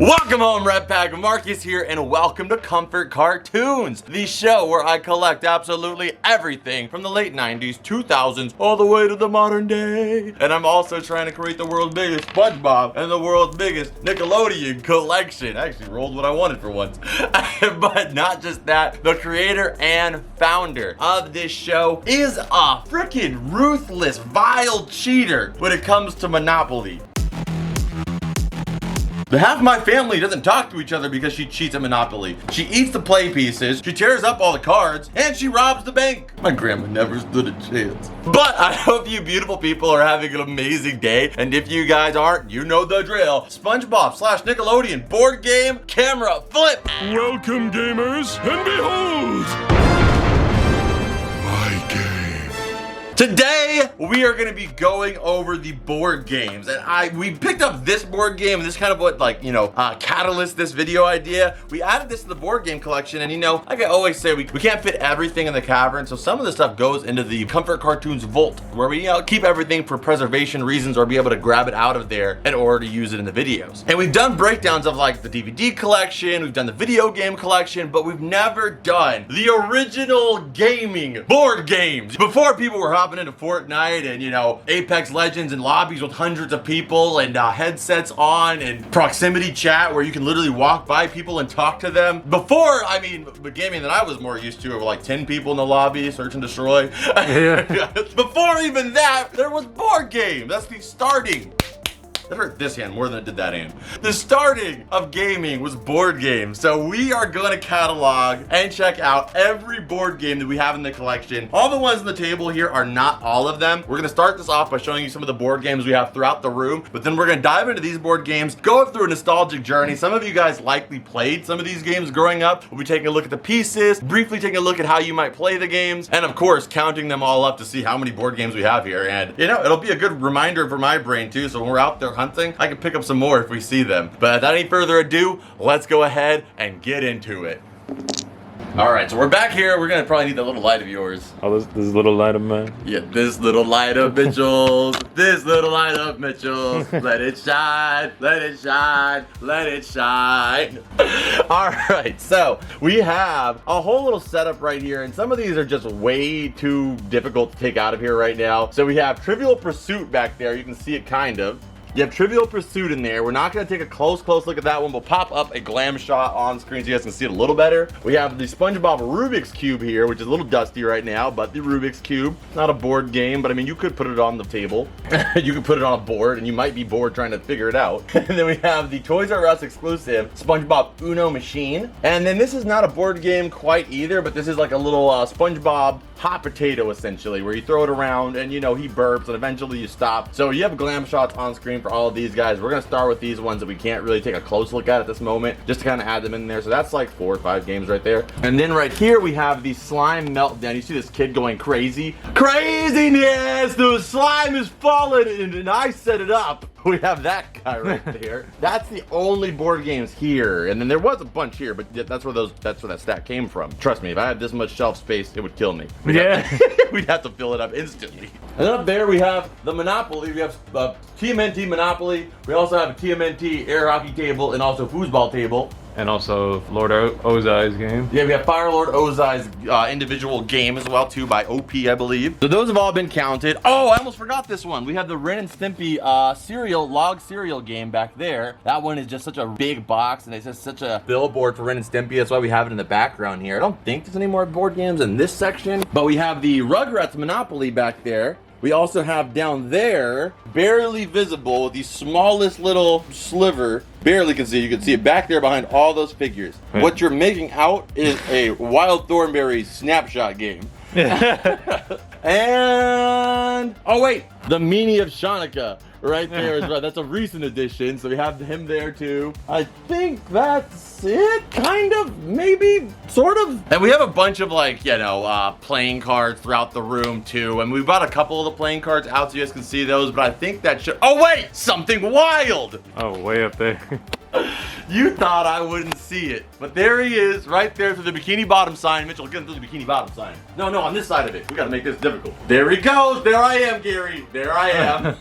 Welcome home, Red Pack. Marcus here, and welcome to Comfort Cartoons, the show where I collect absolutely everything from the late 90s, 2000s, all the way to the modern day. And I'm also trying to create the world's biggest SpongeBob and the world's biggest Nickelodeon collection. I actually rolled what I wanted for once. But not just that, the creator and founder of this show is a freaking ruthless, vile cheater when it comes to Monopoly. Half of my family doesn't talk to each other because she cheats at Monopoly. She eats the play pieces, she tears up all the cards, and she robs the bank. My grandma never stood a chance. But I hope you beautiful people are having an amazing day. And if you guys aren't, you know the drill. SpongeBob / Nickelodeon board game, camera, flip. Welcome, gamers, and behold, my game. Today, we are going to be going over the board games. And we picked up this board game, and this kind of what, catalyst this video idea. We added this to the board game collection, and like I always say, we can't fit everything in the cavern, so some of the stuff goes into the Comfort Cartoons vault, where we keep everything for preservation reasons or be able to grab it out of there in order to use it in the videos. And we've done breakdowns of the DVD collection, we've done the video game collection, but we've never done the original gaming board games. Before, people were hopping into Fortnite and Apex Legends and lobbies with hundreds of people and headsets on and proximity chat where you can literally walk by people and talk to them. Before, the gaming that I was more used to were 10 people in the lobby, search and destroy. Yeah. Before even that, there was board game. That's the starting. That hurt this hand more than it did that hand. The starting of gaming was board games. So we are going to catalog and check out every board game that we have in the collection. All the ones on the table here are not all of them. We're going to start this off by showing you some of the board games we have throughout the room, but then we're going to dive into these board games, go through a nostalgic journey. Some of you guys likely played some of these games growing up. We'll be taking a look at the pieces, briefly taking a look at how you might play the games, and of course, counting them all up to see how many board games we have here. And it'll be a good reminder for my brain too, so when we're out there hunting, I can pick up some more if we see them. But without any further ado, let's go ahead and get into it. Alright, so we're back here. We're gonna probably need that little light of yours. Oh, this little light of mine? Yeah, this little light of Mitchell's. This little light of Mitchell's. Let it shine, let it shine, let it shine. Alright, so we have a whole little setup right here, and some of these are just way too difficult to take out of here right now. So we have Trivial Pursuit back there. You can see it kind of. You have Trivial Pursuit in there. We're not going to take a close look at that one. We'll pop up a glam shot on screen so you guys can see it a little better. We have the SpongeBob Rubik's Cube here, which is a little dusty right now, but the Rubik's Cube, not a board game, but you could put it on the table. You could put it on a board, and you might be bored trying to figure it out. And then we have the Toys R Us exclusive SpongeBob Uno Machine. And then this is not a board game quite either, but this is like a little SpongeBob hot potato, essentially, where you throw it around and he burps and eventually you stop. So you have glam shots on screen for all of these guys. We're gonna start with these ones that we can't really take a close look at this moment, just to kind of add them in there. So that's like 4 or 5 games right there. And then right here we have the slime meltdown. You see this kid going crazy. Craziness! The slime is falling and I set it up. We have that guy right there. That's the only board games here. And then there was a bunch here, but that's where that stack came from. Trust me, if I had this much shelf space, it would kill me. We'd have to fill it up instantly. And then up there we have the Monopoly. We have TMNT Monopoly. We also have a TMNT air hockey table and also foosball table. And also Lord Ozai's game. Yeah, we have Fire Lord Ozai's individual game as well too by OP, I believe. So those have all been counted. Oh, I almost forgot this one. We have the Ren and Stimpy log cereal game back there. That one is just such a big box, and it's just such a billboard for Ren and Stimpy. That's why we have it in the background here. I don't think there's any more board games in this section, but we have the Rugrats Monopoly back there. We also have down there, barely visible, the smallest little sliver, barely can see. You can see it back there behind all those figures. Right. What you're making out is a Wild Thornberry snapshot game. And, oh wait, the Meanie of Shanika right there is right. That's a recent addition, so we have him there too. I think that's it, kind of, maybe, sort of. And we have a bunch of playing cards throughout the room too, and we brought a couple of the playing cards out so you guys can see those, but I think that should, oh wait, something wild! Oh, way up there. You thought I wouldn't see it, but there he is, right there through the Bikini Bottom sign. Mitchell, get him through the Bikini Bottom sign. No, on this side of it. We gotta make this difficult. There he goes. There I am, Gary. There I am.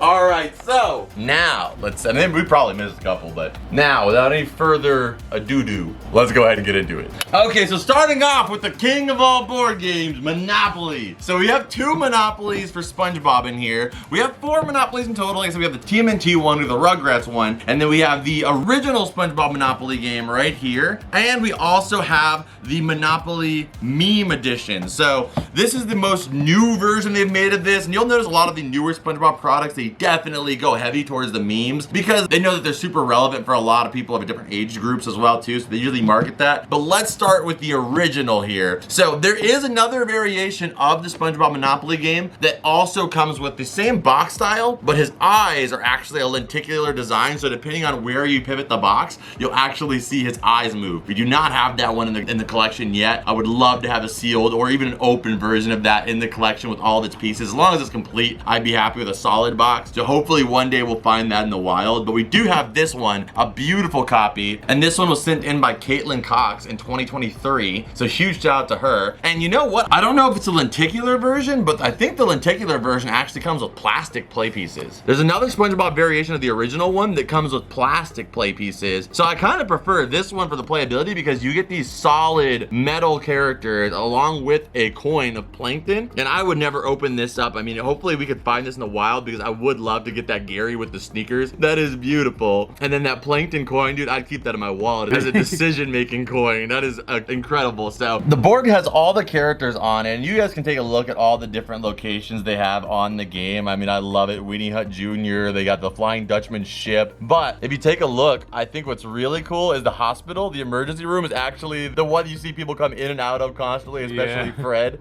All right, so now and then we probably missed a couple, but now without any further ado, let's go ahead and get into it. Okay, so starting off with the king of all board games, Monopoly. So we have 2 Monopolies for SpongeBob in here. We have 4 Monopolies in total. So we have the TMNT one, we have the Rugrats one, and then we have the original SpongeBob Monopoly game right here. And we also have the Monopoly Meme Edition. So this is the most new version they've made of this, and you'll notice a lot of the newer SpongeBob products, they definitely go heavy towards the memes because they know that they're super relevant for a lot of people of different age groups as well too, so they usually market that. But let's start with the original here. So there is another variation of the SpongeBob Monopoly game that also comes with the same box style, but his eyes are actually a lenticular design, so depending on where you pivot the box, you'll actually see his eyes move. We do not have that one in the collection yet. I would love to have a sealed or even an open version of that in the collection with all of its pieces. As long as it's complete, I'd be happy with a solid box. So hopefully one day we'll find that in the wild. But we do have this one, a beautiful copy, and this one was sent in by Caitlin Cox in 2023. So huge shout out to her. And you know what? I don't know if it's a lenticular version, but I think the lenticular version actually comes with plastic play pieces. There's another SpongeBob variation of the original one that comes with plastic play pieces. So I kind of prefer this one for the playability because you get these solid metal characters along with a coin of Plankton. And I would never open this up. I mean, hopefully we could find this in the wild because I would love to get that Gary with the sneakers. That is beautiful. And then that Plankton coin, dude, I'd keep that in my wallet as a decision-making coin. That is incredible. So the board has all the characters on it, and you guys can take a look at all the different locations they have on the game. I mean, I love it. Weenie Hut Jr., they got the Flying Dutchman ship. But if you take a look, I think what's really cool is the hospital. The emergency room is actually the one you see people come in and out of constantly, especially Fred.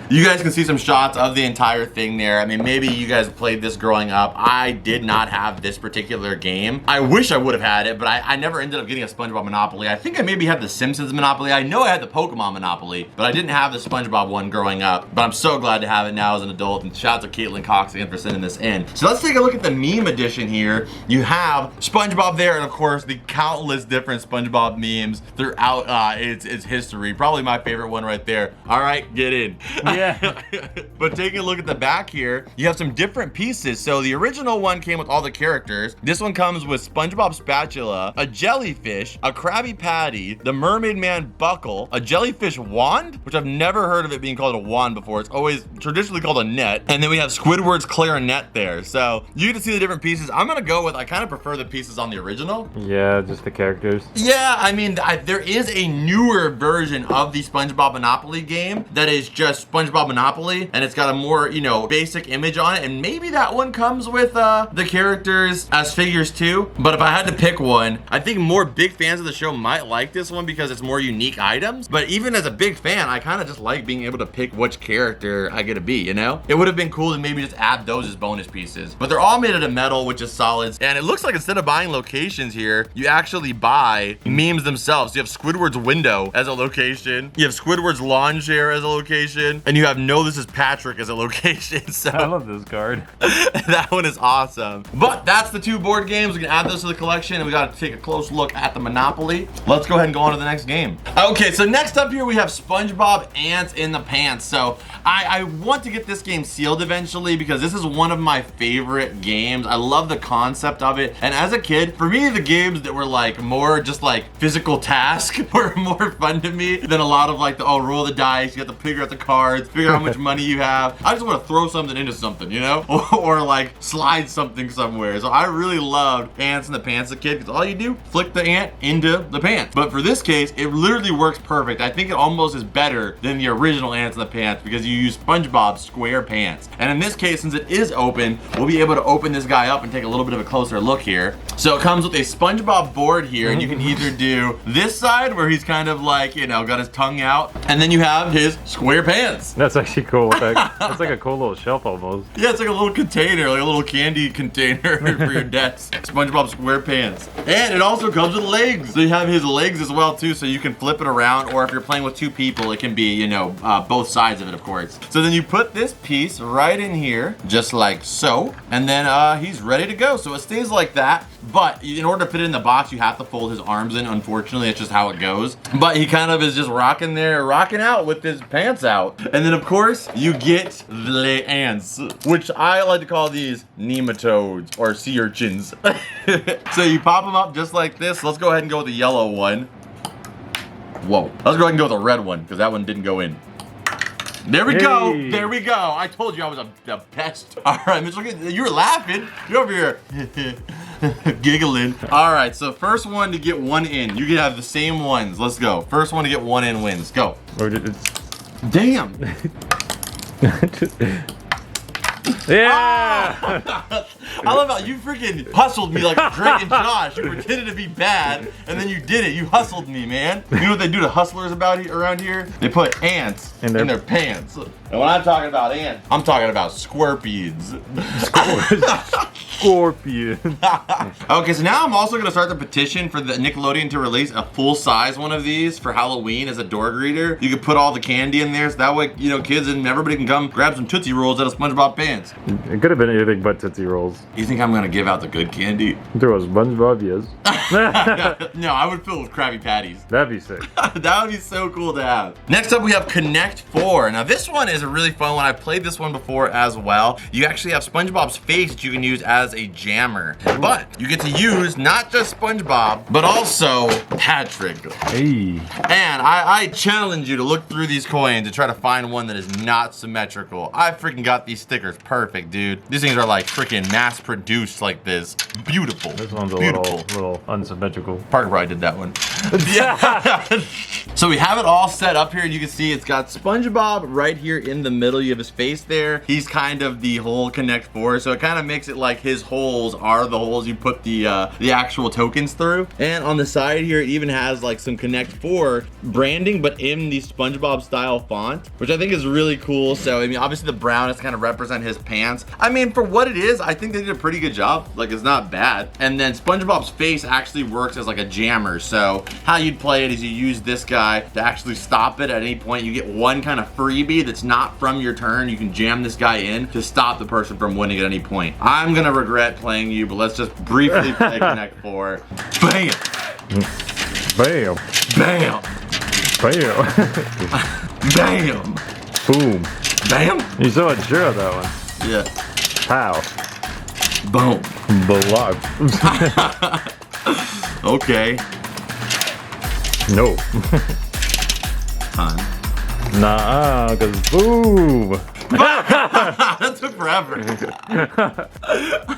You guys can see some shots of the entire thing there. I mean, maybe you guys played this growing up. I did not have this particular game. I wish I would have had it, but I never ended up getting a SpongeBob Monopoly. I think I maybe had the Simpsons Monopoly. I know I had the Pokemon Monopoly, but I didn't have the SpongeBob one growing up. But I'm so glad to have it now as an adult, and shout out to Caitlin Cox again for sending this in. So let's take a look at the meme edition here. You have SpongeBob there, and of course, the countless different SpongeBob memes throughout its history. Probably my favorite one right there. All right, get in. Yeah. But taking a look at the back here, you have some different pieces. So the original one came with all the characters. This one comes with SpongeBob spatula, a jellyfish, a Krabby Patty, the Mermaid Man buckle, a jellyfish wand, which I've never heard of it being called a wand before. It's always traditionally called a net. And then we have Squidward's clarinet there. So you get to see the different pieces. I'm gonna go with, I kind of prefer the pieces on the original. Yeah, just the characters. Yeah, I mean, there is a newer version of the SpongeBob Monopoly game that is just SpongeBob Monopoly, and it's got a more, basic image on it, and maybe that one comes with the characters as figures too. But if I had to pick one, I think more big fans of the show might like this one because it's more unique items. But even as a big fan, I kind of just like being able to pick which character I get to be, It would have been cool to maybe just add those as bonus pieces. But they're all made out of metal, which is solid. And it looks like instead of buying locations here, you actually buy memes themselves. You have Squidward's window as a location. You have Squidward's lawn chair as a location. And you have No This Is Patrick as a location. So I love this card. that one is awesome. But that's the 2 board games. We can add those to the collection, and we got to take a close look at the Monopoly. Let's go ahead and go on to the next game. Okay, so next up here we have SpongeBob Ants in the Pants. So I want to get this game sealed eventually because this is one of my favorite games. I love the concept of it. And as a kid, for me, the games that were like more just like physical tasks were more fun to me than a lot of like the, roll the dice, you have to figure out the cards, figure out how much money you have. I just want to throw something into something, or like slide something somewhere. So I really loved Ants in the Pants as a kid because all you do, flick the ant into the pants. But for this case, it literally works perfect. I think it almost is better than the original Ants in the Pants because you use SpongeBob's square pants. And in this case, since it is open, we'll be able to open this guy up and take a little bit of a closer look here. So it comes with a SpongeBob board here, and you can either do this side where he's kind of like, got his tongue out, and then you have his square pants. That's actually cool. That's like a cool little shelf almost. Yeah, it's like a little container, like a little candy container for your desk. SpongeBob SquarePants. And it also comes with legs. So you have his legs as well too, so you can flip it around, or if you're playing with 2 people, it can be, you know, both sides of it, of course. So then you put this piece right in here, just like so, and then he's ready to go. So it stays like that, but in order to fit it in the box, you have to fold his arms in. Unfortunately, it's just how it goes. But he kind of is just rocking out with his pants out. And then of course, you get the ants, which I like to call these nematodes or sea urchins. So you pop them up just like this. Let's go ahead and go with the yellow one. Whoa. Let's go ahead and go with the red one, because that one didn't go in. There we go. There we go. I told you I was a pest. All right, Mitch, look at you were laughing. You're over here giggling. All right, so first one to get 1 in. You can have the same ones. Let's go. First one to get 1 in wins. Go. Damn. Yeah. Oh! I love how you freaking hustled me like Drake and Josh. You pretended to be bad, and then you did it. You hustled me, man. You know what they do to hustlers around here? They put ants in their pants. And when I'm talking about ants, I'm talking about scorpions. Scorpion. Okay, so now I'm also gonna start the petition for the Nickelodeon to release a full-size one of these for Halloween as a door greeter. You could put all the candy in there, so that way, you know, kids and everybody can come grab some Tootsie Rolls out of SpongeBob pants. It could have been anything but Tootsie Rolls. You think I'm gonna give out the good candy? There was SpongeBob, yes. No, I would fill it with Krabby Patties. That'd be sick. That would be so cool to have. Next up, we have Connect 4. Now, this one is a really fun one. I played this one before as well. You actually have SpongeBob's face that you can use as a jammer. But you get to use not just SpongeBob, but also Patrick. Hey. And I challenge you to look through these coins and try to find one that is not symmetrical. I freaking got these stickers perfect, dude. These things are like freaking mass produced like this. Beautiful. This one's a beautiful. little unsymmetrical. Parker probably did that one. Yeah. So we have it all set up here, and you can see it's got SpongeBob right here in the middle. You have his face there. He's kind of the whole Connect 4, so it kind of makes it like his holes are the holes you put the actual tokens through. And on the side here, it even has like some Connect 4 branding, but in the SpongeBob style font, which I think is really cool. So I mean, obviously the brown is kind of represent his pants. I mean, for what it is, I think they did a pretty good job. Like, it's not bad. And then SpongeBob's face actually works as like a jammer. So how you'd play it is you use this guy to actually stop it at any point. You get one kind of freebie that's not from your turn. You can jam this guy in to stop the person from winning at any point. I'm gonna regret playing you, but let's just briefly play Connect 4. Bam! Bam. Bam! Bam. Bam! Boom. Bam! You're so unsure of that one. Yeah. Pow. Boom. Block. Okay. No. Time. Nah, cause boom. That took forever.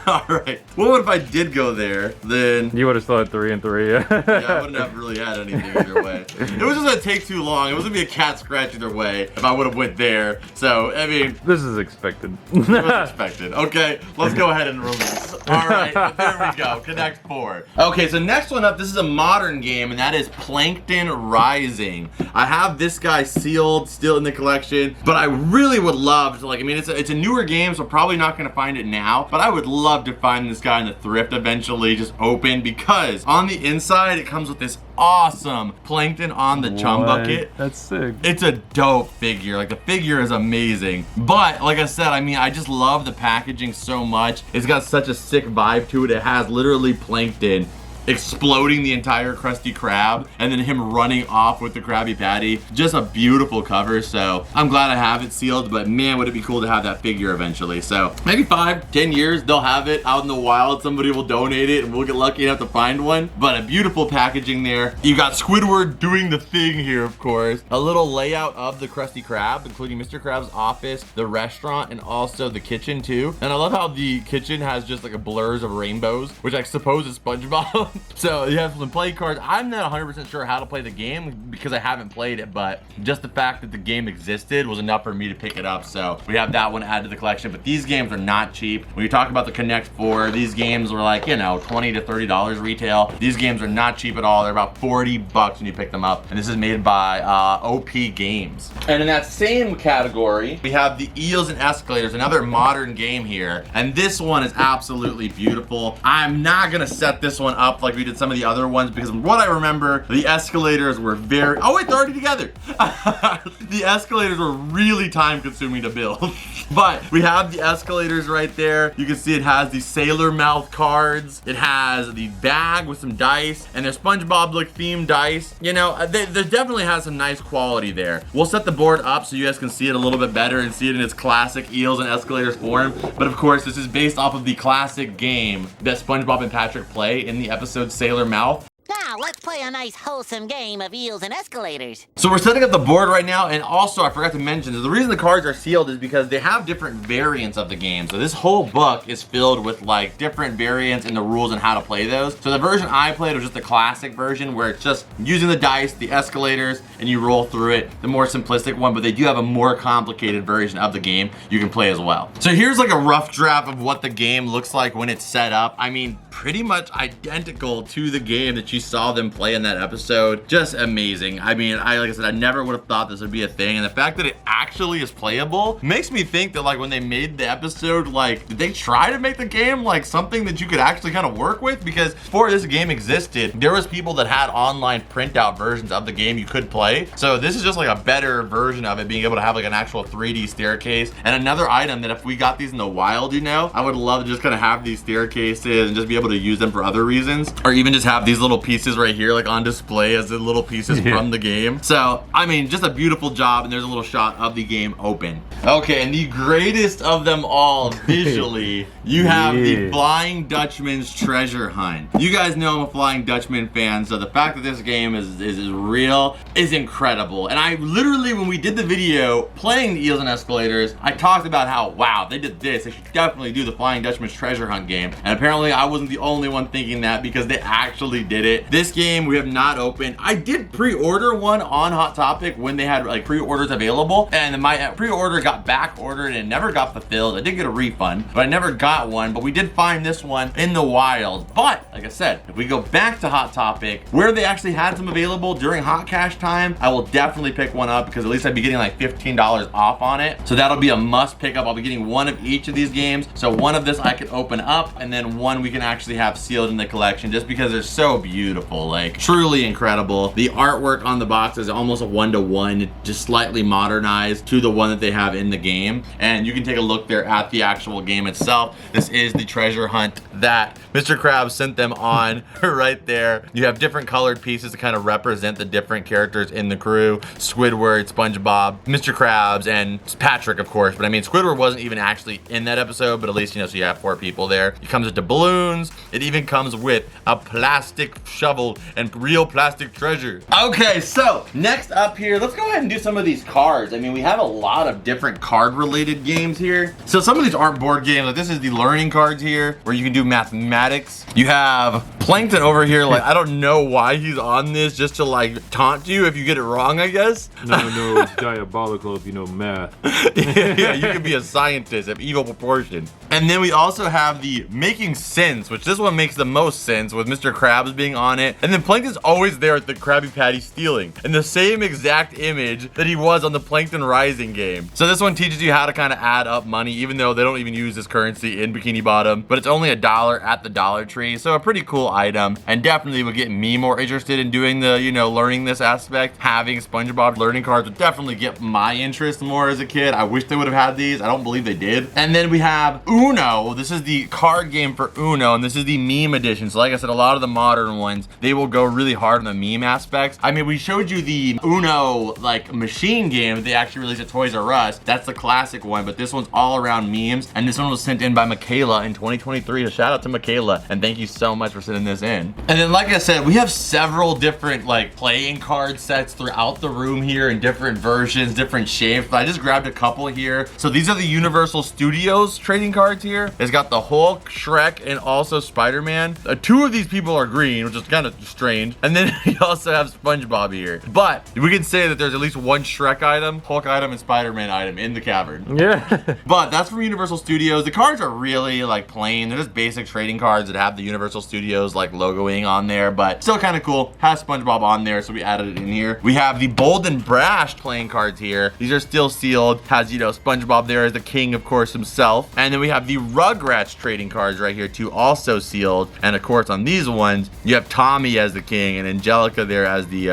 All right. Well, if I did go there, then You would have still had 3 and 3. yeah, I wouldn't have really had anything either way. It was just gonna take too long. It was gonna be a cat scratch either way if I would have went there. So I mean, This is expected. it was expected. Okay, let's go ahead and release. All right, there we go. Connect 4. Okay, so next one up, this is a modern game, and that is Plankton Rising. I have this guy sealed, still in the collection, but I really would love to, like, I mean, it's a newer game, so probably not gonna find it now, but I would love to find this guy in the thrift eventually, just open, because on the inside, it comes with this awesome Plankton on the chum bucket. That's sick. It's a dope figure. Like, the figure is amazing. But like I said, I mean, I just love the packaging so much. It's got such a sick vibe to it. It has literally Plankton exploding the entire Krusty Krab and then him running off with the Krabby Patty. Just a beautiful cover. So I'm glad I have it sealed, but man, would it be cool to have that figure eventually. So maybe 5-10 years they'll have it out in the wild. Somebody will donate it and we'll get lucky enough to find one. But a beautiful packaging there. You got Squidward doing the thing here, of course. A little layout of the Krusty Krab, including Mr. Krabs' office, the restaurant, and also the kitchen too. And I love how the kitchen has just like a blurs of rainbows, which I suppose is SpongeBob. So you have some play cards. I'm not 100% sure how to play the game because I haven't played it, but just the fact that the game existed was enough for me to pick it up. So we have that one added to the collection, but these games are not cheap. When you talk about the Connect 4, these games were like, you know, $20 to $30 retail. These games are not cheap at all. They're about 40 bucks when you pick them up. And this is made by OP Games. And in that same category, we have the Eels and Escalators, another modern game here. And this one is absolutely beautiful. I'm not gonna set this one up like we did some of the other ones because what I remember, the escalators were very, oh wait, they're already together. The escalators were really time consuming to build. But we have the escalators right there. You can see it has the sailor mouth cards. It has the bag with some dice and there's SpongeBob look themed dice. You know, there definitely has some nice quality there. We'll set the board up so you guys can see it a little bit better and see it in its classic Eels and Escalators form. But of course, this is based off of the classic game that SpongeBob and Patrick play in the episode Sailor Mouth. Now, let's play a nice wholesome game of eels and escalators. So we're setting up the board right now, and also I forgot to mention, the reason the cards are sealed is because they have different variants of the game. So this whole book is filled with like different variants and the rules and how to play those. So the version I played was just the classic version where it's just using the dice, the escalators, and you roll through it. The more simplistic one, but they do have a more complicated version of the game you can play as well. So here's like a rough draft of what the game looks like when it's set up. I mean, pretty much identical to the game that you saw them play in that episode. Just amazing. I mean, like I said, I never would have thought this would be a thing, and the fact that it actually is playable makes me think that like when they made the episode, like did they try to make the game like something that you could actually kind of work with? Because before this game existed, there was people that had online printout versions of the game you could play. So this is just like a better version of it, being able to have like an actual 3D staircase. And another item that if we got these in the wild, you know, I would love to just kind of have these staircases and just be able to use them for other reasons, or even just have these little pieces right here like on display as the little pieces from the game. So I mean, just a beautiful job, and there's a little shot of the game open. Okay, and the greatest of them all visually, you have the Flying Dutchman's treasure hunt. You guys know I'm a Flying Dutchman fan, so the fact that this game is real is incredible. And I literally, when we did the video playing the Eels and Escalators, I talked about how, wow, they did this, they should definitely do the Flying Dutchman's treasure hunt game. And apparently I wasn't the only one thinking that because they actually did it. This game we have not opened. I did pre-order one on Hot Topic when they had like pre-orders available, and my pre-order got back ordered and never got fulfilled. I did get a refund, but I never got one. But we did find this one in the wild. But like I said, if we go back to Hot Topic where they actually had some available during Hot Cash time, I will definitely pick one up because at least I'd be getting like $15 off on it. So that'll be a must pick up. I'll be getting one of each of these games. So one of this I can open up, and then one we can actually have sealed in the collection just because they're so beautiful, like truly incredible. The artwork on the box is almost a 1-to-1, just slightly modernized to the one that they have in the game. And you can take a look there at the actual game itself. This is the treasure hunt that Mr. Krabs sent them on right there. You have different colored pieces to kind of represent the different characters in the crew. Squidward, SpongeBob, Mr. Krabs, and Patrick, of course. But I mean, Squidward wasn't even actually in that episode, but at least, you know, so you have 4 people there. It comes with the balloons. It even comes with a plastic shovel and real plastic treasure. Okay, so next up here, let's go ahead and do some of these cards. I mean, we have a lot of different card related games here. So some of these aren't board games. Like this is the learning cards here where you can do mathematics. You have Plankton over here, like I don't know why he's on this, just to like taunt you if you get it wrong, I guess. No, it's diabolical if you know math. Yeah, you can be a scientist of evil proportion. And then we also have the making sense, which this one makes the most sense with Mr. Krabs being on it. And then Plankton's always there at the Krabby Patty stealing in the same exact image that he was on the Plankton Rising game. So this one teaches you how to kind of add up money, even though they don't even use this currency in Bikini Bottom, but it's only $1 at the Dollar Tree. So a pretty cool item, and definitely would get me more interested in doing the, you know, learning this aspect. Having SpongeBob learning cards would definitely get my interest more as a kid. I wish they would have had these. I don't believe they did. And then we have Uno. This is the card game for Uno, and this is the meme edition. So like I said, a lot of the modern ones, they will go really hard on the meme aspects. I mean, we showed you the Uno like machine game that they actually released at Toys R Us. That's the classic one, but this one's all around memes, and this one was sent in by Michaela in 2023. So shout out to Michaela, and thank you so much for sending this in. And then like I said, we have several different like playing card sets throughout the room here in different versions, different shapes. But I just grabbed a couple here. So these are the Universal Studios trading cards here. It's got the Hulk, Shrek, and also Spider-Man. Two of these people are green, which is kind of strange. And then we also have SpongeBob here. But we can say that there's at least one Shrek item, Hulk item, and Spider-Man item in the cavern. Yeah. But that's from Universal Studios. The cards are really like plain. They're just basic trading cards that have the Universal Studios like logoing on there, but still kind of cool. Has SpongeBob on there, so we added it in here. We have the Bold and Brash playing cards here. These are still sealed. Has, you know, SpongeBob there as the king, of course, himself. And then we have the Rugrats trading cards right here too, also sealed. And of course, on these ones, you have Tommy as the king and Angelica there as the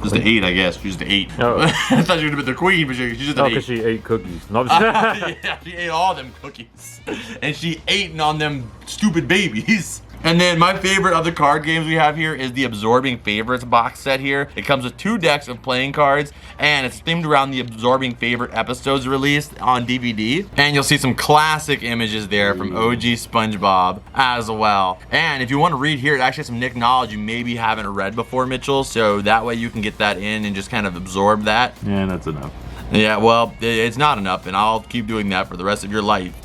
just the 8, I guess. She's the 8. Oh. I thought she would have been the queen, but she's just an 8. Because she ate cookies. No, Yeah, she ate all them cookies. And she ate on them stupid babies. And then my favorite of the card games we have here is the Absorbing Favorites box set here. It comes with 2 decks of playing cards, and it's themed around the Absorbing Favorite episodes released on DVD. And you'll see some classic images there from OG SpongeBob as well. And if you want to read here, it actually has some Nick knowledge you maybe haven't read before, Mitchell. So that way you can get that in and just kind of absorb that. Yeah, that's enough. Yeah, well, it's not enough, and I'll keep doing that for the rest of your life.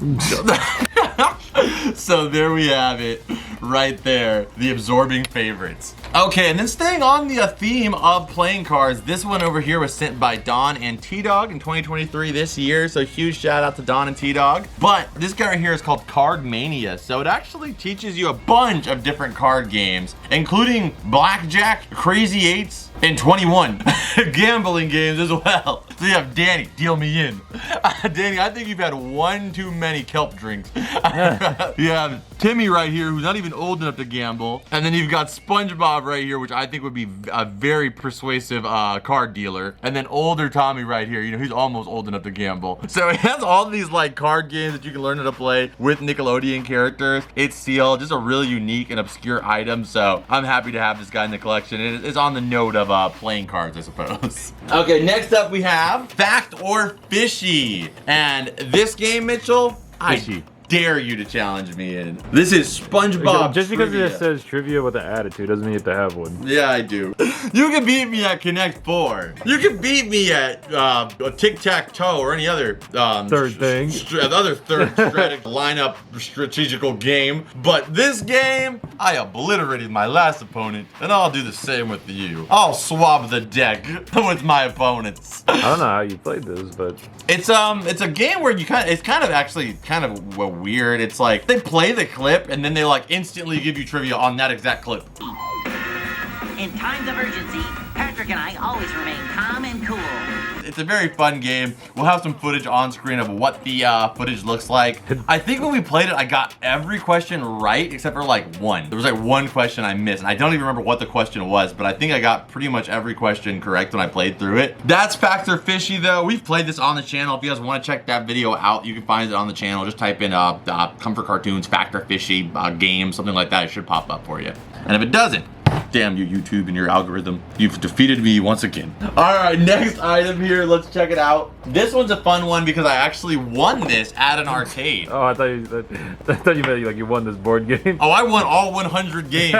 So there we have it, right there, the Absorbing Favorites. Okay, and then staying on the theme of playing cards, this one over here was sent by Don and T-Dog in 2023 this year, so huge shout out to Don and T-Dog. But this guy right here is called Card Mania, so it actually teaches you a bunch of different card games, including Blackjack, Crazy Eights, and 21 gambling games as well. So you have Danny, deal me in. Danny, I think you've had one too many kelp drinks. You have Timmy right here, who's not even old enough to gamble. And then you've got SpongeBob right here, which I think would be a very persuasive card dealer. And then older Tommy right here, you know, he's almost old enough to gamble. So it has all these like card games that you can learn how to play with Nickelodeon characters. It's sealed, just a really unique and obscure item. So I'm happy to have this guy in the collection. It's on the note of playing cards, I suppose. Okay, next up we have Fact or Fishy. And this game, Mitchell, Fishy. I dare you to challenge me in. This is SpongeBob Just because trivia. it says trivia with an attitude doesn't mean you have to have one. Yeah, I do. You can beat me at Connect 4. You can beat me at a tic-tac-toe or any other third thing. Other third strategic lineup strategical game. But this game, I obliterated my last opponent, and I'll do the same with you. I'll swab the deck with my opponents. I don't know how you played this, but it's a game where you it's kind of weird. It's like they play the clip and then they like instantly give you trivia on that exact clip. In times of urgency, Patrick and I always remain calm and cool. It's a very fun game. We'll have some footage on screen of what the footage looks like. I think when we played it, I got every question right except for like one. There was like one question I missed, and I don't even remember what the question was, but I think I got pretty much every question correct when I played through it. That's Fact or Fishy though. We've played this on the channel. If you guys want to check that video out, you can find it on the channel. Just type in Comfort Cartoons, Fact or Fishy game, something like that. It should pop up for you. And if it doesn't, damn you, YouTube and your algorithm. You've defeated me once again. All right, next item here. Let's check it out. This one's a fun one because I actually won this at an arcade. oh, I thought you meant like you won this board game. Oh, I won all 100 games.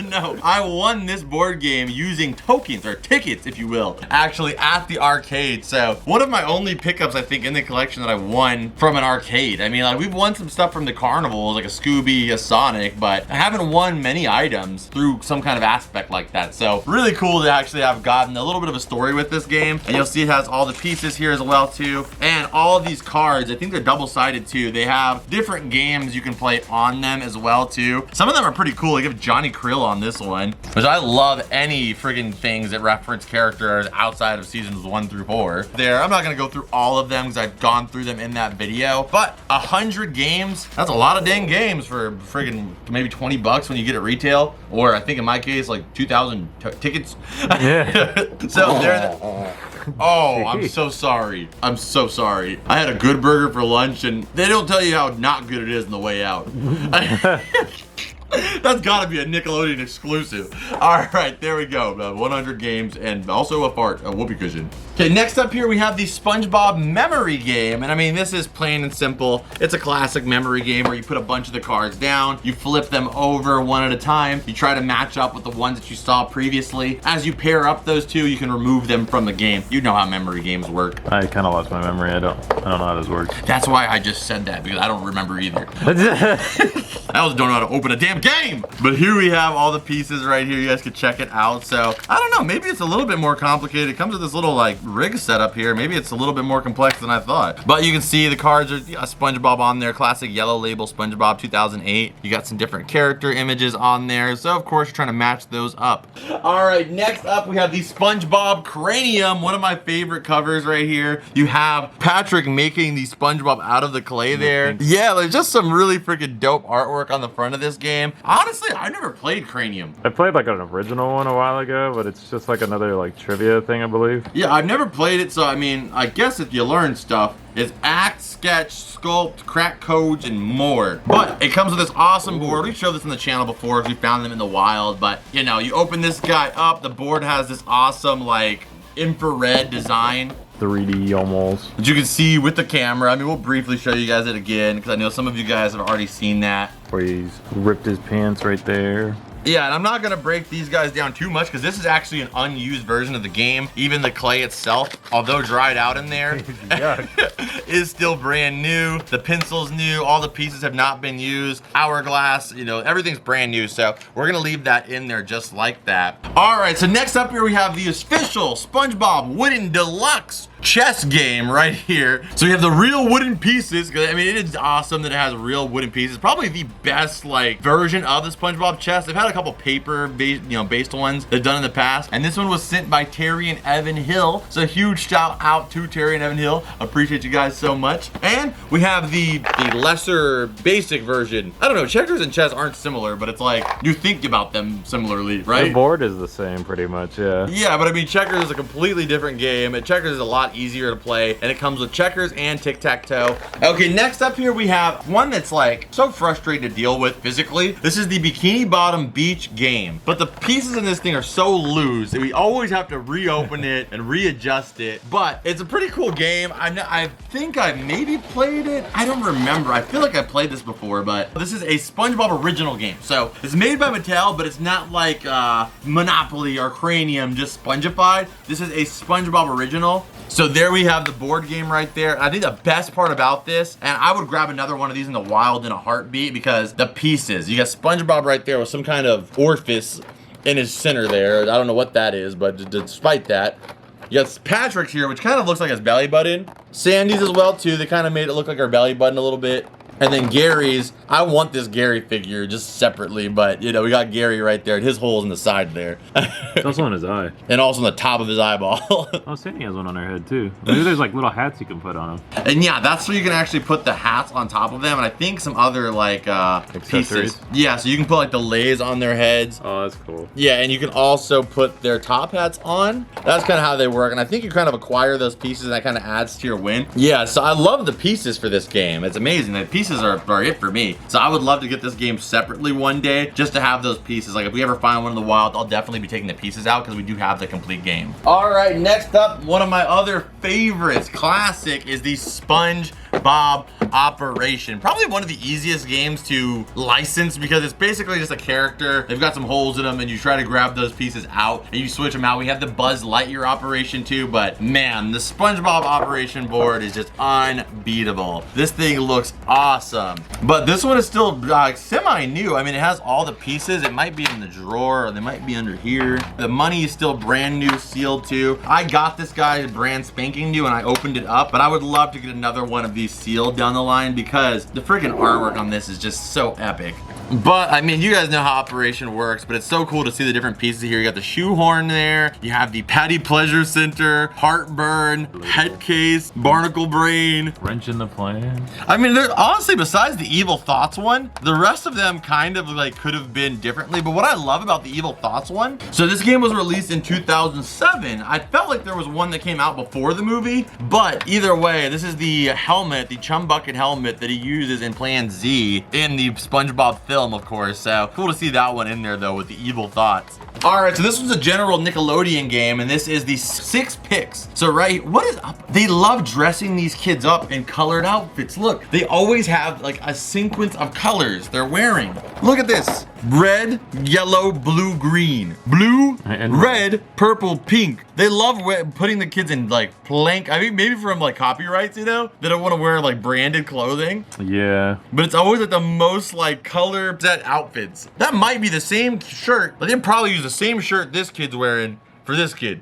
No, I won this board game using tokens or tickets, if you will, actually at the arcade. So one of my only pickups, I think, in the collection that I won from an arcade. I mean, like we've won some stuff from the carnivals, like a Scooby, a Sonic, but I haven't won many items through some kind of aspect like that. So really cool to actually have gotten a little bit of a story with this game. And you'll see it has all the pieces here as well too. And all of these cards, I think they're double-sided too. They have different games you can play on them as well too. Some of them are pretty cool. Like you have Johnny Krill on this one, which I love any friggin' things that reference characters outside of seasons 1 through 4. There, I'm not gonna go through all of them because I've gone through them in that video, but 100 games, that's a lot of dang games for friggin' maybe 20 bucks when you get it retail, or I think in my case like 2,000 tickets. Yeah. So there. Oh, I'm so sorry. I'm so sorry. I had a good burger for lunch, and they don't tell you how not good it is on the way out. That's gotta be a Nickelodeon exclusive. All right, there we go. 100 games and also a fart, a whoopee cushion. Okay, next up here we have the SpongeBob memory game. And I mean, this is plain and simple. It's a classic memory game where you put a bunch of the cards down, you flip them over one at a time, you try to match up with the ones that you saw previously. As you pair up those two, you can remove them from the game. You know how memory games work. I kind of lost my memory. I don't know how this works. That's why I just said that, because I don't remember either. I also don't know how to open a damn game. But here we have all the pieces right here. You guys can check it out. So I don't know, maybe it's a little bit more complicated. It comes with this little like rig setup here. Maybe it's a little bit more complex than I thought. But you can see the cards are SpongeBob on there, classic yellow label SpongeBob 2008. You got some different character images on there. So of course you're trying to match those up. All right, next up we have the SpongeBob Cranium, one of my favorite covers right here. You have Patrick making the SpongeBob out of the clay there. Yeah, there's just some really freaking dope artwork on the front of this game. Honestly, I've never played Cranium. I played like an original one a while ago, but it's just like another like trivia thing, I believe. Yeah, I've never played it, so I mean, I guess if you learn stuff, it's act, sketch, sculpt, crack codes, and more. But it comes with this awesome board. We've showed this on the channel before if we found them in the wild, but you know, you open this guy up, the board has this awesome like infrared design. 3D almost. That you can see with the camera. I mean, we'll briefly show you guys it again because I know some of you guys have already seen that. Where he's ripped his pants right there. Yeah, and I'm not gonna break these guys down too much because this is actually an unused version of the game. Even the clay itself, although dried out in there, is still brand new. The pencil's new, all the pieces have not been used. Hourglass, you know, everything's brand new. So we're gonna leave that in there just like that. All right, so next up here we have the official SpongeBob Wooden Deluxe chess game right here. So we have the real wooden pieces. I mean, it is awesome that it has real wooden pieces. Probably the best like version of the SpongeBob chess. They've had a couple paper based, based ones they've done in the past. And this one was sent by Terry and Evan Hill. So huge shout out to Terry and Evan Hill. Appreciate you guys so much. And we have the lesser basic version. I don't know, checkers and chess aren't similar, but it's like you think about them similarly, right? The board is the same pretty much, yeah. Yeah, but I mean, checkers is a completely different game. And checkers is a lot easier to play, and it comes with checkers and tic-tac-toe. Okay, next up here we have one that's like so frustrating to deal with physically. This is the Bikini Bottom Beach game, but the pieces in this thing are so loose that we always have to reopen it and readjust it. But it's a pretty cool game. I think I maybe played it. I don't remember. I feel like I played this before, but this is a SpongeBob original game. So it's made by Mattel, but it's not like Monopoly or Cranium, just Spongified. This is a SpongeBob original. So there we have the board game right there. I think the best part about this, and I would grab another one of these in the wild in a heartbeat, because the pieces, you got SpongeBob right there with some kind of orifice in his center there. I don't know what that is, but despite that, you got Patrick's here, which kind of looks like his belly button. Sandy's as well too. They kind of made it look like our belly button a little bit. And then Gary's, I want this Gary figure just separately, but you know, we got Gary right there, and his hole's in the side there. It's also on his eye. And also on the top of his eyeball. Oh, Sandy has one on her head too. Maybe there's like little hats you can put on them. And yeah, that's where you can actually put the hats on top of them, and I think some other like pieces. Yeah, so you can put like the lays on their heads. Oh, that's cool. Yeah, and you can also put their top hats on. That's kind of how they work, and I think you kind of acquire those pieces, and that kind of adds to your win. Yeah, so I love the pieces for this game. It's amazing. The pieces are it for me. So I would love to get this game separately one day, just to have those pieces. Like if we ever find one in the wild, I'll definitely be taking the pieces out because we do have the complete game. All right, next up, one of my other favorites, classic, is the SpongeBob Operation. Probably one of the easiest games to license because it's basically just a character. They've got some holes in them and you try to grab those pieces out and you switch them out. We have the Buzz Lightyear Operation too, but man, the SpongeBob Operation board is just unbeatable. This thing looks awesome. But this one is still semi-new. I mean, it has all the pieces. It might be in the drawer or they might be under here. The money is still brand new, sealed too. I got this guy brand spanking new and I opened it up, but I would love to get another one of these sealed down the line because the freaking artwork on this is just so epic. But I mean, you guys know how Operation works, but it's so cool to see the different pieces here. You got the shoehorn there, you have the Patty Pleasure Center, heartburn, head case, barnacle brain, wrench in the plan. I mean, honestly, besides the Evil Thoughts one, the rest of them kind of like could have been differently. But what I love about the Evil Thoughts one, so this game was released in 2007. I felt like there was one that came out before the movie, but either way, this is the helmet, the Chum Bucket helmet that he uses in Plan Z in the SpongeBob film. film, of course. So cool to see that one in there though with the evil thoughts. All right, so this was a general Nickelodeon game, and this is the 6 Pics. So right, what is up? They love dressing these kids up in colored outfits. Look, they always have like a sequence of colors they're wearing. Look at this. Red, yellow, blue, green. Blue, red, purple, pink. They love putting the kids in like I mean, maybe from like copyrights, you know? They don't want to wear like branded clothing. Yeah. But it's always like the most like color set outfits. That might be the same shirt, but they probably use the same shirt this kid's wearing for this kid.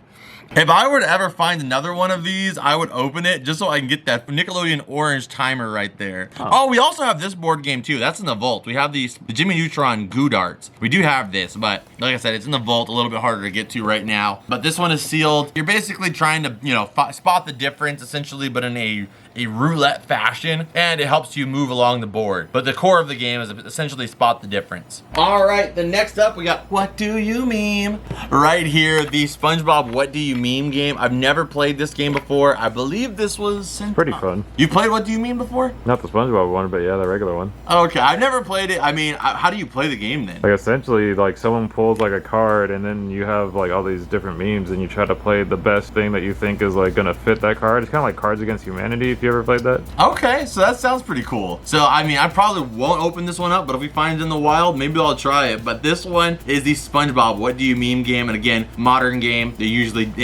If I were to ever find another one of these, I would open it just so I can get that Nickelodeon orange timer right there. Oh, we also have this board game too. That's in the vault. We have the Jimmy Neutron Goo Darts. We do have this, but like I said, it's in the vault, a little bit harder to get to right now. But this one is sealed. You're basically trying to, you know, spot the difference essentially, but in a roulette fashion, and it helps you move along the board. But the core of the game is essentially spot the difference. All right, the next up we got What Do You Meme? Right here, the SpongeBob What Do You Meme game. I've never played this game before. I believe this was pretty fun. You played What Do You Meme before? Not the SpongeBob one, but yeah, the regular one. Okay, I've never played it. I mean, how do you play the game then? Like essentially, like someone pulls like a card, and then you have like all these different memes, and you try to play the best thing that you think is like gonna fit that card. It's kind of like Cards Against Humanity, if you ever played that. Okay, so that sounds pretty cool. So I mean, I probably won't open this one up, but if we find it in the wild, maybe I'll try it. But this one is the SpongeBob What Do You Meme game, and again, modern game. They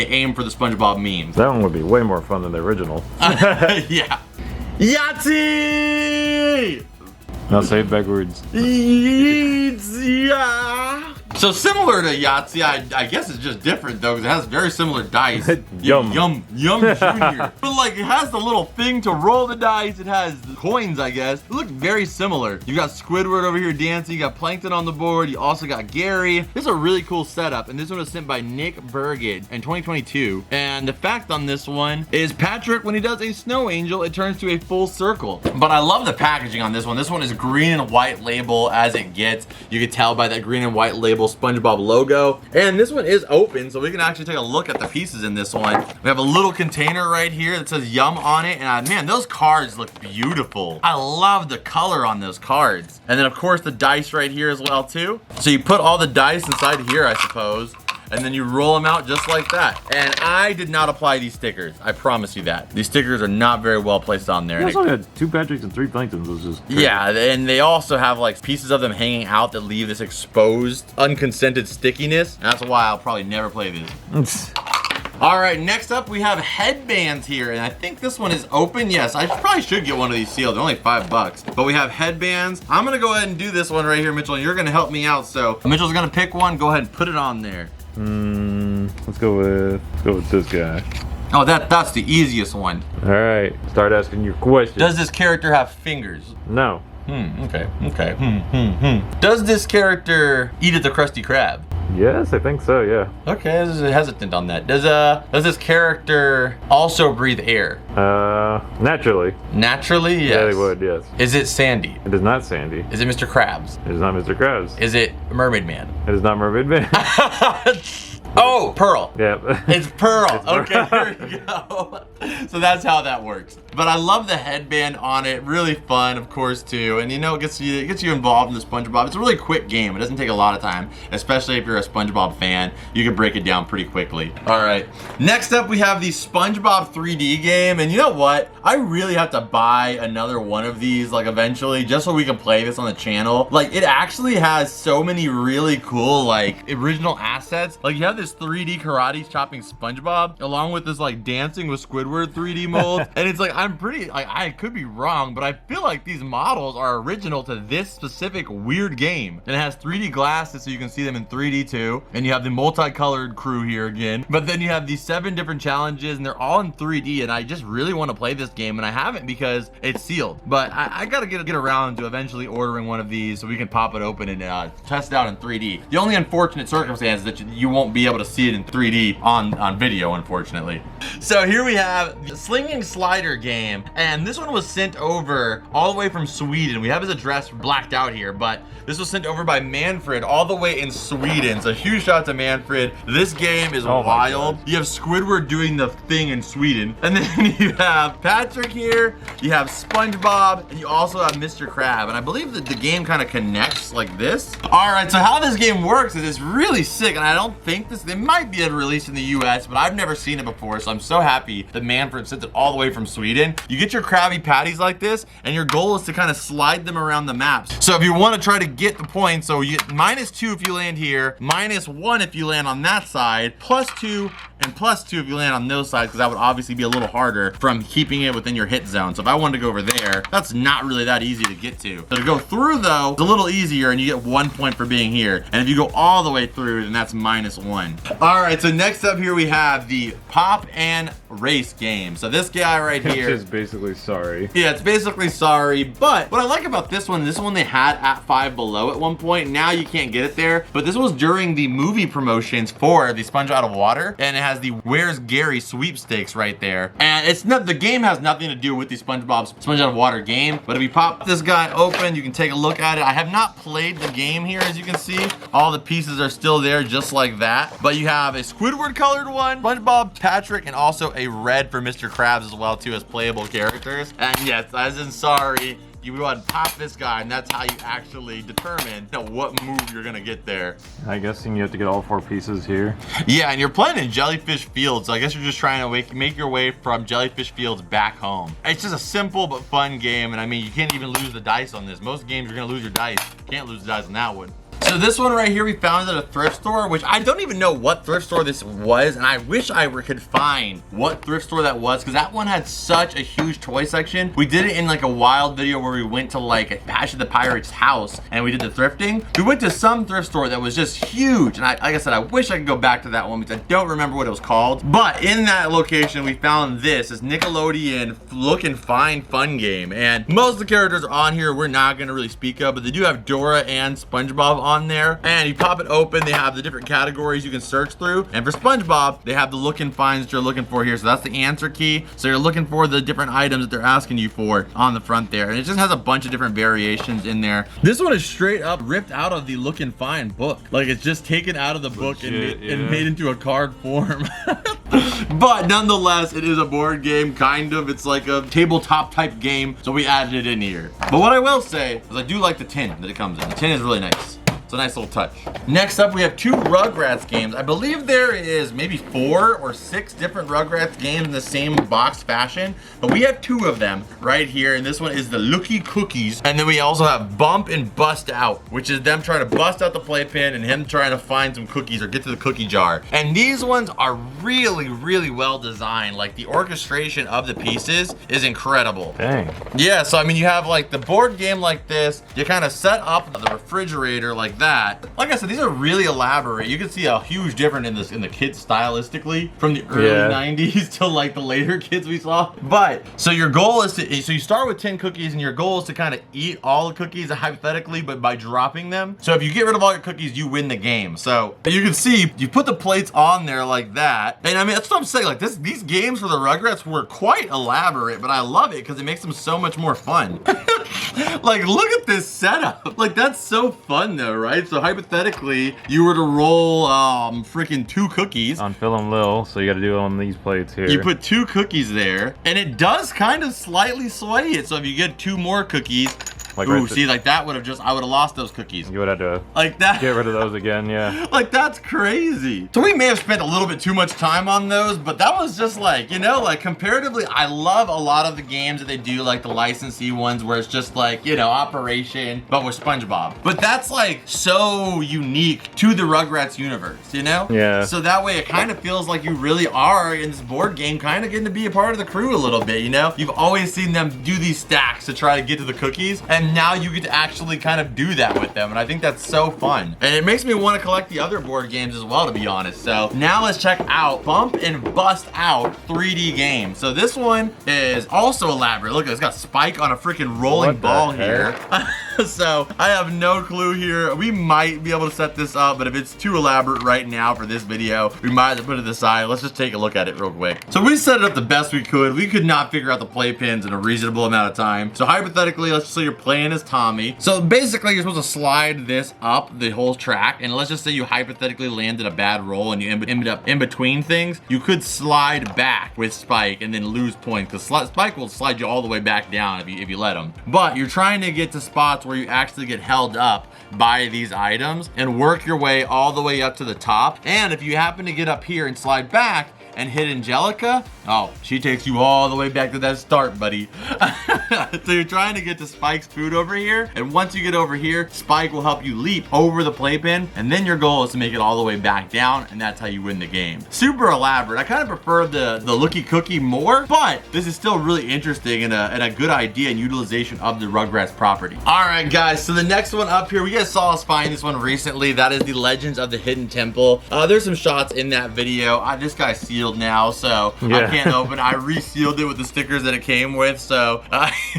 aim for the SpongeBob memes. That one would be way more fun than the original. Yeah. Yahtzee! Now say it backwards. Yeah. So similar to Yahtzee, I guess it's just different though, because it has very similar dice. Yum. Yum Junior. But like, it has the little thing to roll the dice. It has coins, I guess. It looks very similar. You got Squidward over here dancing. You got Plankton on the board. You also got Gary. This is a really cool setup, and this one was sent by Nick Bergid in 2022. And the fact on this one is Patrick, when he does a snow angel, it turns to a full circle. But I love the packaging on this one. This one is green and white label as it gets. You can tell by that green and white label SpongeBob logo. And this one is open, so we can actually take a look at the pieces in this one. We have a little container right here that says Yum on it, and man, those cards look beautiful. I love the color on those cards. And then of course the dice right here as well too. So you put all the dice inside here, I suppose, and then you roll them out just like that. And I did not apply these stickers. I promise you that. These stickers are not very well placed on there. You also had 2 Patricks and 3 Planktons, which is crazy. Yeah, and they also have like pieces of them hanging out that leave this exposed, unconsented stickiness. And that's why I'll probably never play this. All right, next up we have Headbands here, and I think this one is open. Yes, I probably should get one of these sealed. They're only $5, but we have Headbands. I'm gonna go ahead and do this one right here, Mitchell, and you're gonna help me out. So Mitchell's gonna pick one. Go ahead and put it on there. Let's go with this guy. Oh, that's the easiest one. All right, start asking your questions. Does this character have fingers? No. Okay. Does this character eat at the Krusty Krab? Yes, I think so, yeah. Okay, I was hesitant on that. Does this character also breathe air? Naturally. Naturally, yes. Yeah, they would, yes. Is it Sandy? It is not Sandy. Is it Mr. Krabs? It is not Mr. Krabs. Is it Mermaid Man? It is not Mermaid Man. Oh, Pearl. Yeah. It's Pearl. Okay, here we go. So that's how that works. But I love the headband on it. Really fun, of course, too. And you know, it gets you involved in the SpongeBob. It's a really quick game. It doesn't take a lot of time, especially if you're a SpongeBob fan. You can break it down pretty quickly. All right. Next up, we have the SpongeBob 3D game. And you know what? I really have to buy another one of these, like, eventually, just so we can play this on the channel. Like, it actually has so many really cool, like, original assets. Like, you have this 3D karate chopping SpongeBob, along with this, like, dancing with Squidward 3D mold. And it's like, I'm pretty, like, I could be wrong, but I feel like these models are original to this specific weird game. And it has 3D glasses so you can see them in 3D too. And you have the multicolored crew here again. But then you have these 7 different challenges, and they're all in 3D. And I just really want to play this game, and I haven't because it's sealed. But I gotta get around to eventually ordering one of these so we can pop it open and test it out in 3D. The only unfortunate circumstance is that you won't be able able to see it in 3D on video, unfortunately. So here we have the Slinging Slider game, and this one was sent over all the way from Sweden. We have his address blacked out here, but this was sent over by Manfred all the way in Sweden. So huge shout out to Manfred. This game is wild. You have Squidward doing the thing in Sweden, and then you have Patrick here, you have SpongeBob, and you also have Mr. Crab. And I believe that the game kind of connects like this. All right, so how this game works is it's really sick, and I don't think they might be released in the US, but I've never seen it before, so I'm so happy that Manfred sent it all the way from Sweden. You get your Krabby Patties like this, and your goal is to kind of slide them around the maps. So if you want to try to get the points, so you get -2 if you land here, -1 if you land on that side, +2 and +2 if you land on those sides, because that would obviously be a little harder from keeping it within your hit zone. So if I wanted to go over there, that's not really that easy to get to. So to go through though, it's a little easier, and you get 1 point for being here. And if you go all the way through, then that's -1. All right, so next up here we have the Pop and Race game. So this guy right here is basically sorry. Yeah, it's basically sorry, but what I like about this one they had at Five Below at one point. Now you can't get it there, but this was during the movie promotions for the Sponge Out of Water, and it has the Where's Gary sweepstakes right there. And it's not, the game has nothing to do with the SpongeBob Sponge Out of Water game, but if you pop this guy open, you can take a look at it. I have not played the game here, as you can see. All the pieces are still there just like that, but you have a Squidward colored one, SpongeBob, Patrick, and also a red for Mr. Krabs as well too, as playable characters. And yes, as in sorry, you would pop this guy, and that's how you actually determine what move you're gonna get there. I guess you have to get all 4 pieces here. Yeah, and you're playing in Jellyfish Field, so I guess you're just trying to make your way from Jellyfish Fields back home. It's just a simple but fun game, and I mean, you can't even lose the dice on this. Most games you're gonna lose your dice. You can't lose the dice on that one. So this one right here we found at a thrift store, which I don't even know what thrift store this was, and I wish I could find what thrift store that was, because that one had such a huge toy section. We did it in like a wild video where we went to like Passion the Pirate's house and we did the thrifting. We went to some thrift store that was just huge, and like I said, I wish I could go back to that one because I don't remember what it was called. But in that location we found this Nickelodeon looking fine fun game, and most of the characters on here we're not going to really speak of, but they do have Dora and SpongeBob on there, and you pop it open, they have the different categories you can search through, and for SpongeBob they have the look and finds that you're looking for here. So that's the answer key, so you're looking for the different items that they're asking you for on the front there, and it just has a bunch of different variations in there. This one is straight up ripped out of the look and find book, like it's just taken out of the book and made into a card form. But nonetheless, it is a board game, kind of. It's like a tabletop type game, so we added it in here. But what I will say is I do like the tin that it comes in. The tin is really nice. It's a nice little touch. Next up, we have 2 Rugrats games. I believe there is maybe 4 or 6 different Rugrats games in the same box fashion, but we have 2 of them right here, and this one is the Looky Cookies. And then we also have Bump and Bust Out, which is them trying to bust out the playpen and him trying to find some cookies or get to the cookie jar. And these ones are really, really well designed. Like the orchestration of the pieces is incredible. Dang. Yeah, so I mean, you have like the board game like this. You kind of set up the refrigerator like that. Like I said, these are really elaborate. You can see a huge difference in the kids stylistically from the early 90s to like the later kids we saw. But so your goal is to, so you start with 10 cookies, and your goal is to kind of eat all the cookies hypothetically, but by dropping them. So if you get rid of all your cookies, you win the game. So you can see you put the plates on there like that. And I mean, that's what I'm saying. Like these games for the Rugrats were quite elaborate, but I love it because it makes them so much more fun. Like, look at this setup. Like, that's so fun though, right? So hypothetically, you were to roll freaking 2 cookies. On Phil and Lil, so you gotta do it on these plates here. You put 2 cookies there, and it does kind of slightly sway it. So if you get 2 more cookies, like, ooh, see, like that would have just, I would have lost those cookies. You would have to like that. Get rid of those again, yeah. Like, that's crazy. So we may have spent a little bit too much time on those, but that was just like, you know, like comparatively, I love a lot of the games that they do, like the licensee ones where it's just like, you know, Operation, but with SpongeBob. But that's like so unique to the Rugrats universe, you know? Yeah. So that way it kind of feels like you really are in this board game kind of getting to be a part of the crew a little bit, you know? You've always seen them do these stacks to try to get to the cookies, and now you get to actually kind of do that with them, and I think that's so fun. And it makes me want to collect the other board games as well, to be honest. So now let's check out Bump and Bust Out 3D game. So this one is also elaborate. Look, it's got Spike on a freaking rolling ball here. So I have no clue here. We might be able to set this up, but if it's too elaborate right now for this video, we might have to put it aside. Let's just take a look at it real quick. So we set it up the best we could. We could not figure out the playpins in a reasonable amount of time. So hypothetically, let's just say you're playing as Tommy. So basically, you're supposed to slide this up the whole track, and let's just say you hypothetically landed a bad roll and you ended up in between things. You could slide back with Spike and then lose points, because Spike will slide you all the way back down if you let him. But you're trying to get to spots where you actually get held up by these items and work your way all the way up to the top. And if you happen to get up here and slide back and hit Angelica, oh, she takes you all the way back to that start, buddy. So you're trying to get to Spike's food over here, and once you get over here, Spike will help you leap over the playpen, and then your goal is to make it all the way back down, and that's how you win the game. Super elaborate. I kind of prefer the looky cookie more, but this is still really interesting and a good idea and utilization of the Rugrats property. All right, guys, so the next one up here, we guys saw us find this one recently. That is the Legends of the Hidden Temple. There's some shots in that video. This guy's sealed now, so I can't open it. I resealed it with the stickers that it came with, so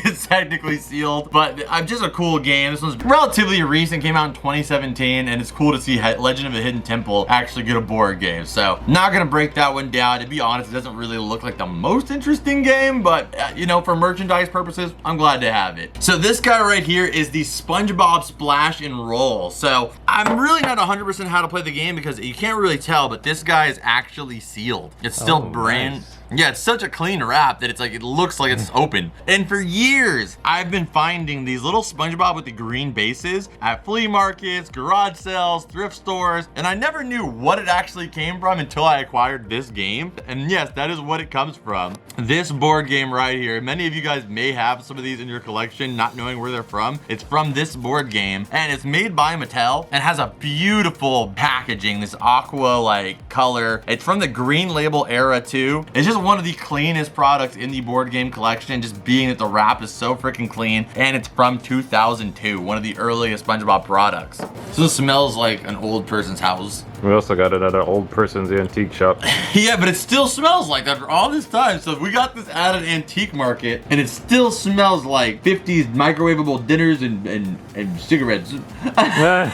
it's technically sealed, but just a cool game. This one's relatively recent, came out in 2017, and it's cool to see Legend of the Hidden Temple actually get a board game. So not gonna break that one down. To be honest, it doesn't really look like the most interesting game, but you know, for merchandise purposes, I'm glad to have it. So this guy right here is the SpongeBob Splash and Roll. So I'm really not 100% how to play the game because you can't really tell, but this guy is actually sealed. It's still brand. Nice. Yeah, it's such a clean wrap that it's like, it looks like it's open. And for years, I've been finding these little SpongeBob with the green bases at flea markets, garage sales, thrift stores, and I never knew what it actually came from until I acquired this game. And yes, that is what it comes from. This board game right here. Many of you guys may have some of these in your collection, not knowing where they're from. It's from this board game, and it's made by Mattel and has a beautiful packaging, this aqua like color. It's from the Green Label era too. It's just one of the cleanest products in the board game collection, just being that the wrap is so freaking clean, and it's from 2002, one of the earliest SpongeBob products. So it smells like an old person's house. We also got it at an old person's antique shop. Yeah, but it still smells like that after all this time. So we got this at an antique market, and it still smells like 50s microwavable dinners and cigarettes. No,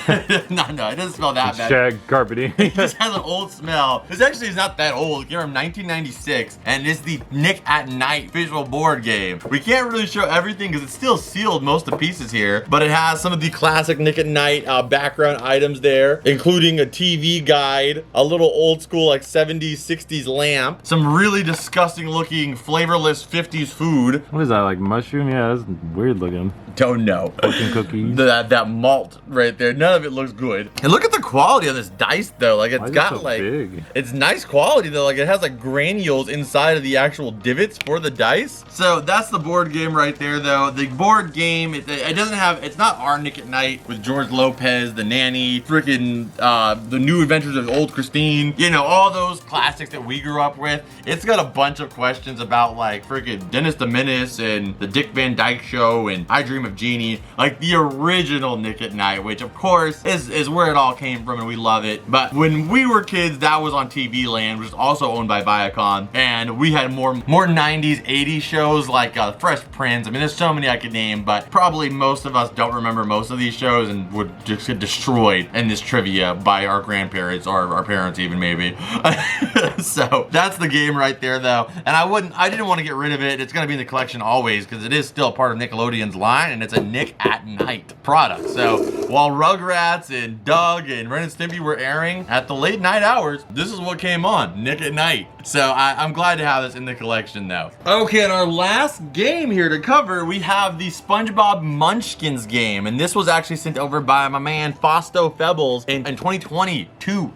it doesn't smell that bad. Shag carpeting. It just has an old smell. This actually is not that old. It came from 1996, and it's the Nick at Night visual board game. We can't really show everything because it's still sealed, most of the pieces here, but it has some of the classic Nick at Night background items there, including a TV guide, a little old school like 70s, 60s lamp, some really disgusting looking flavorless 50s food. What is that, like mushroom? Yeah, that's weird looking. Don't know. Fortune cookies. That malt right there. None of it looks good. And look at the quality of this dice though. Like it's got so like big. It's nice quality though. Like it has like granules inside of the actual divots for the dice. So that's the board game right there though. The board game, it doesn't have, it's not our Nick at Night with George Lopez, the nanny, freaking the New Adventures of Old Christine, you know, all those classics that we grew up with. It's got a bunch of questions about like freaking Dennis the Menace and the Dick Van Dyke Show and I Dream of Jeannie, like the original Nick at Night, which of course is where it all came from and we love it. But when we were kids, that was on TV Land, which is also owned by Viacom, and we had more 90s, 80s shows like Fresh Prince. I mean, there's so many I could name, but probably most of us don't remember most of these shows and would just get destroyed in this trivia by our grandparents or our parents even maybe. So that's the game right there though, and I didn't want to get rid of it. It's gonna be in the collection always because it is still part of Nickelodeon's line, and it's a Nick at Night product. So while Rugrats and Doug and Ren and Stimpy were airing at the late night hours, this is what came on, Nick at Night. So I'm glad to have this in the collection though. Okay, and our last game here to cover, we have the SpongeBob Munchkins game, and this was actually sent over by my man Fausto Febbles in 2022.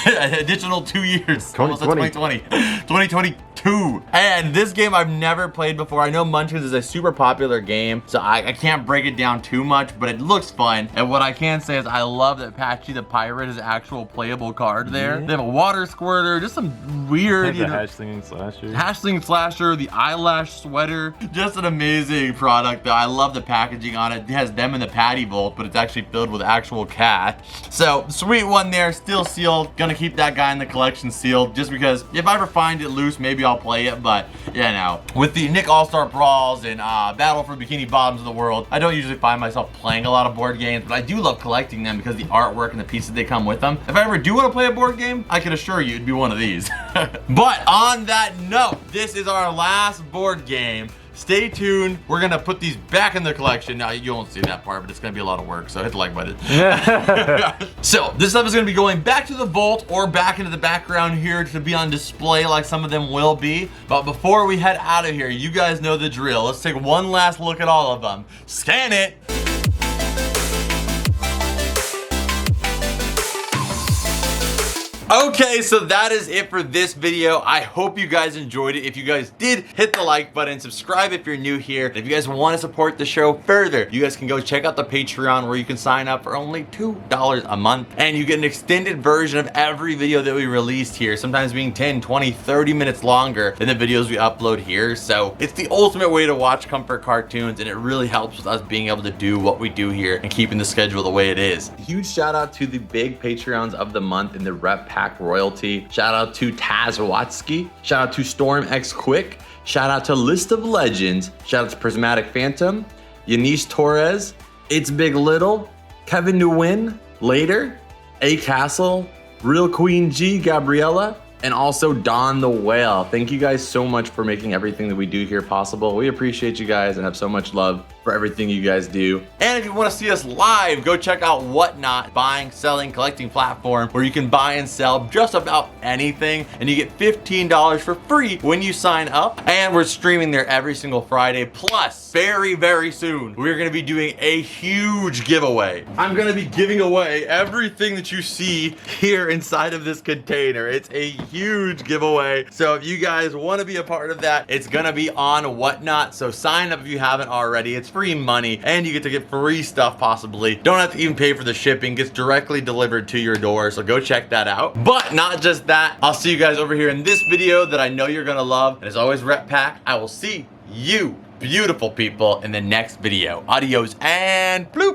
Additional 2 years. 2020. 2022. And this game I've never played before. I know Munchkins is a super popular game, so I can't break it down too much, but it looks fun. And what I can say is I love that Patchy the Pirate is an actual playable card there. They have a water squirter, just some weird, the Slinging Slasher. Hashling Slasher, the eyelash sweater. Just an amazing product though. I love the packaging on it. It has them in the patty vault, but it's actually filled with actual cash. So sweet one there, still sealed. Gonna keep that guy in the collection sealed just because if I ever find it loose, maybe I'll play it. But you know, with the Nick All-Star Brawls and Battle for Bikini Bottoms of the world, I don't usually find myself playing a lot of board games, but I do love collecting them because the artwork and the pieces they come with them. If I ever do want to play a board game, I can assure you it'd be one of these. But on that note, this is our last board game. Stay tuned. We're gonna put these back in the collection. Now you won't see that part, but it's gonna be a lot of work, so hit the like button. So this stuff is gonna be going back to the vault or back into the background here to be on display like some of them will be. But before we head out of here, you guys know the drill. Let's take one last look at all of them. Scan it. Okay, so that is it for this video. I hope you guys enjoyed it. If you guys did, hit the like button, subscribe if you're new here. If you guys want to support the show further, you guys can go check out the Patreon where you can sign up for only $2 a month. And you get an extended version of every video that we released here, sometimes being 10, 20, 30 minutes longer than the videos we upload here. So it's the ultimate way to watch comfort cartoons, and it really helps with us being able to do what we do here and keeping the schedule the way it is. Huge shout out to the big Patreons of the month in the Rep Pack royalty. Shout out to Taz Watsky. Shout out to Storm X Quick. Shout out to List of Legends. Shout out to Prismatic Phantom. Yanis Torres. It's Big Little. Kevin Nguyen. Later. A Castle. Real Queen G. Gabriella. And also Don the Whale. Thank you guys so much for making everything that we do here possible. We appreciate you guys and have so much love for everything you guys do. And if you want to see us live, go check out Whatnot, buying, selling, collecting platform where you can buy and sell just about anything, and you get $15 for free when you sign up. And we're streaming there every single Friday. Plus, very, very soon, we're going to be doing a huge giveaway. I'm going to be giving away everything that you see here inside of this container. It's a huge giveaway. So if you guys want to be a part of that, it's going to be on Whatnot. So sign up if you haven't already. It's free money and you get to get free stuff possibly. Don't have to even pay for the shipping. Gets directly delivered to your door. So go check that out. But not just that, I'll see you guys over here in this video that I know you're gonna love. And as always, Rep Pack, I will see you beautiful people in the next video. Adios and bloop.